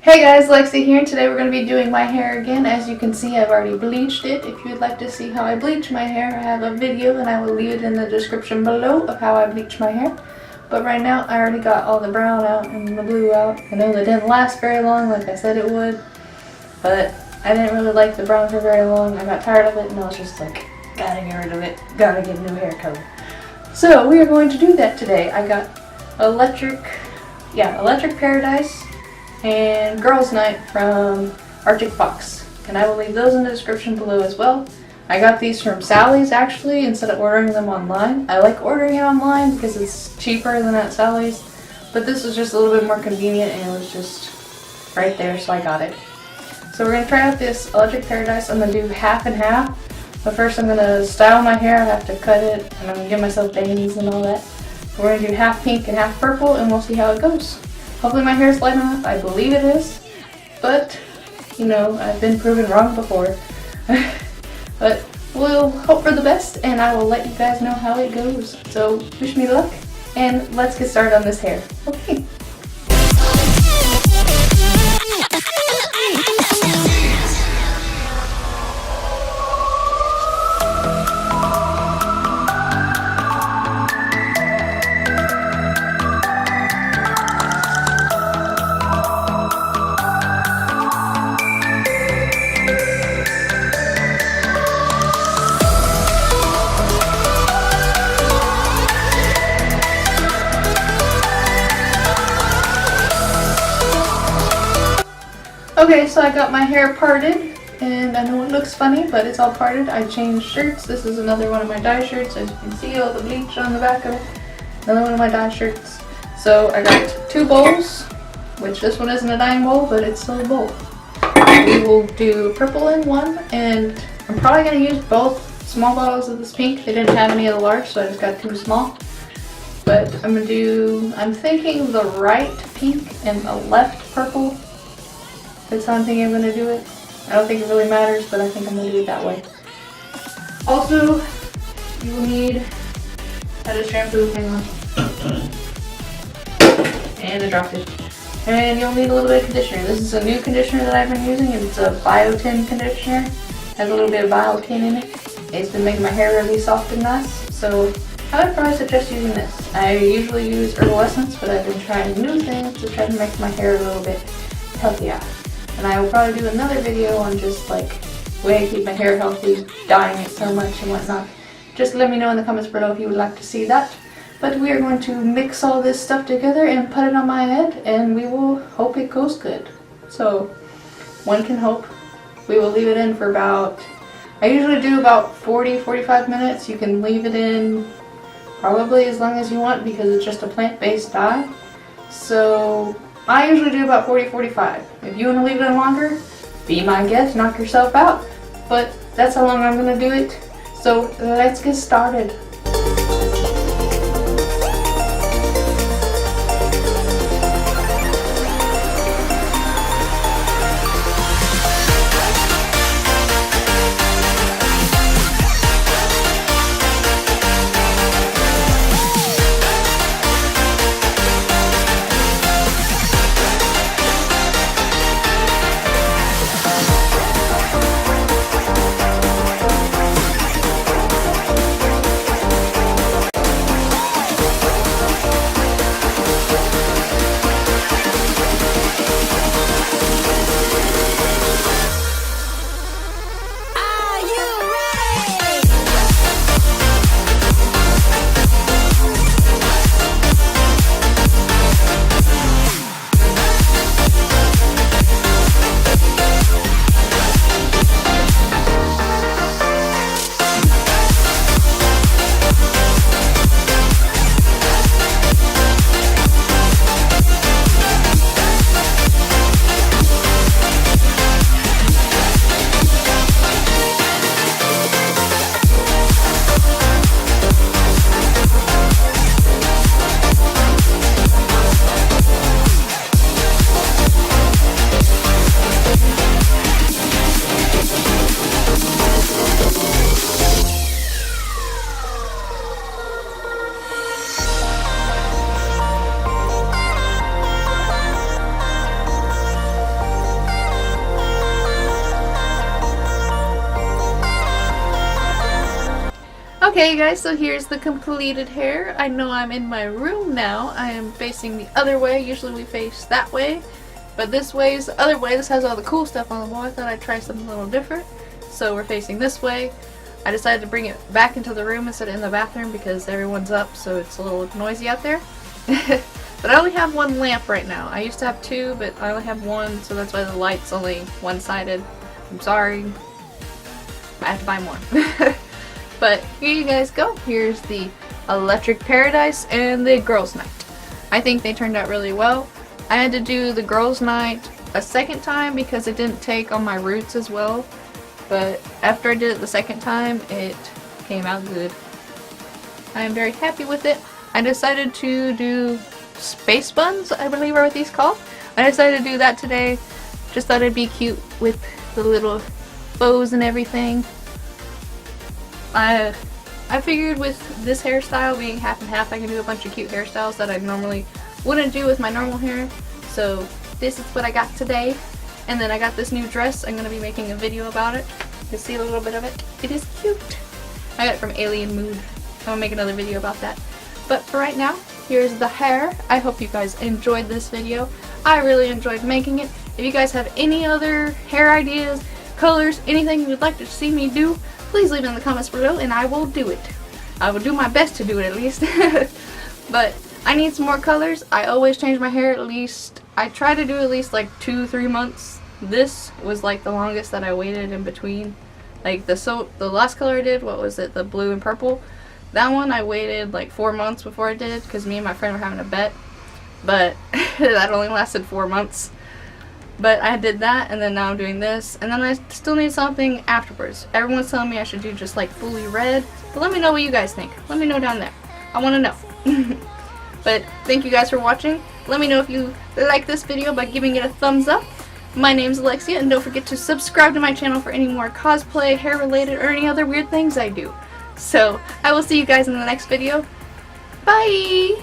Hey guys, Lexi here, and today we're going to be doing my hair again. As you can see, I've already bleached it. If you would like to see how I bleach my hair, I have a video and I will leave it in the description below of how I bleach my hair. But right now, I already got all the brown out and the blue out. I know that didn't last very long like I said it would, but I didn't really like the brown for very long. I got tired of it and I was just like, gotta get rid of it, gotta get a new hair color. So we are going to do that today. I got Electric Paradise and Girls Night from Arctic Fox, and I will leave those in the description below as well. I got these from Sally's actually instead of ordering them online. I like ordering it online because it's cheaper than at Sally's, but this was just a little bit more convenient and it was just right there, so I got it. So we're going to try out this Electric Paradise. I'm going to do half and half, but first I'm going to style my hair. I have to cut it and I'm going to give myself bangs and all that. We're going to do half pink and half purple and we'll see how it goes. Hopefully my hair is light enough. I believe it is, but you know, I've been proven wrong before. But we'll hope for the best and I will let you guys know how it goes. So wish me luck and let's get started on this hair. Okay. Okay, so I got my hair parted, and I know it looks funny, but it's all parted. I changed shirts. This is another one of my dye shirts. As you can see, all the bleach on the back of it. Another one of my dye shirts. So I got two bowls, which this one isn't a dyeing bowl, but it's still a bowl. We will do purple in one, and I'm probably going to use both small bottles of this pink. They didn't have any of the large, so I just got two small. But I'm thinking the right pink and the left purple. That's how I'm thinking I'm going to do it. I don't think it really matters, but I think I'm going to do it that way. Also, you will need a shampoo, hang on, and a drop it. And you'll need a little bit of conditioner. This is a new conditioner that I've been using. It's a biotin conditioner. Has a little bit of biotin in it. It's been making my hair really soft and nice. So I would probably suggest using this. I usually use herbal essence, but I've been trying new things to try to make my hair a little bit healthier. And I will probably do another video on just like the way I keep my hair healthy, dyeing it so much and whatnot. Just let me know in the comments below if you would like to see that. But we are going to mix all this stuff together and put it on my head, and we will hope it goes good. So one can hope. We will leave it in for about, I usually do about 40-45 minutes. You can leave it in probably as long as you want because it's just a plant-based dye. So I usually do about 40-45. If you want to leave it in longer, be my guest, knock yourself out. But that's how long I'm going to do it. So let's get started. Okay guys, so here's the completed hair. I know I'm in my room now. I am facing the other way. Usually we face that way, but this way is the other way. This has all the cool stuff on the wall. I thought I'd try something a little different. So we're facing this way. I decided to bring it back into the room instead of in the bathroom because everyone's up, so it's a little noisy out there. But I only have one lamp right now. I used to have two, but I only have one, so that's why the light's only one-sided. I'm sorry. I have to buy more. But here you guys go. Here's the Electric Paradise and the Girls' Night. I think they turned out really well. I had to do the Girls' Night a second time because it didn't take on my roots as well. But after I did it the second time, it came out good. I am very happy with it. I decided to do space buns, I believe are what these called. I decided to do that today. Just thought it'd be cute with the little bows and everything. I figured with this hairstyle being half and half, I can do a bunch of cute hairstyles that I normally wouldn't do with my normal hair. So this is what I got today. And then I got this new dress. I'm going to be making a video about it. You'll see a little bit of it. It is cute. I got it from Alien Mood. I'm going to make another video about that. But for right now, here's the hair. I hope you guys enjoyed this video. I really enjoyed making it. If you guys have any other hair ideas, colors, anything you would like to see me do, please leave it in the comments below and I will do it. I will do my best to do it at least. But I need some more colors. I always change my hair at least, I try to do at least like 2-3 months. This was like the longest that I waited in between. Like the last color I did, what was it, the blue and purple? That one I waited like 4 months before I did it because me and my friend were having a bet. But that only lasted 4 months. But I did that, and then now I'm doing this, and then I still need something afterwards. Everyone's telling me I should do just like fully red, but let me know what you guys think. Let me know down there. I want to know. But thank you guys for watching. Let me know if you like this video by giving it a thumbs up. My name's Alexia, and don't forget to subscribe to my channel for any more cosplay, hair related, or any other weird things I do. So, I will see you guys in the next video. Bye!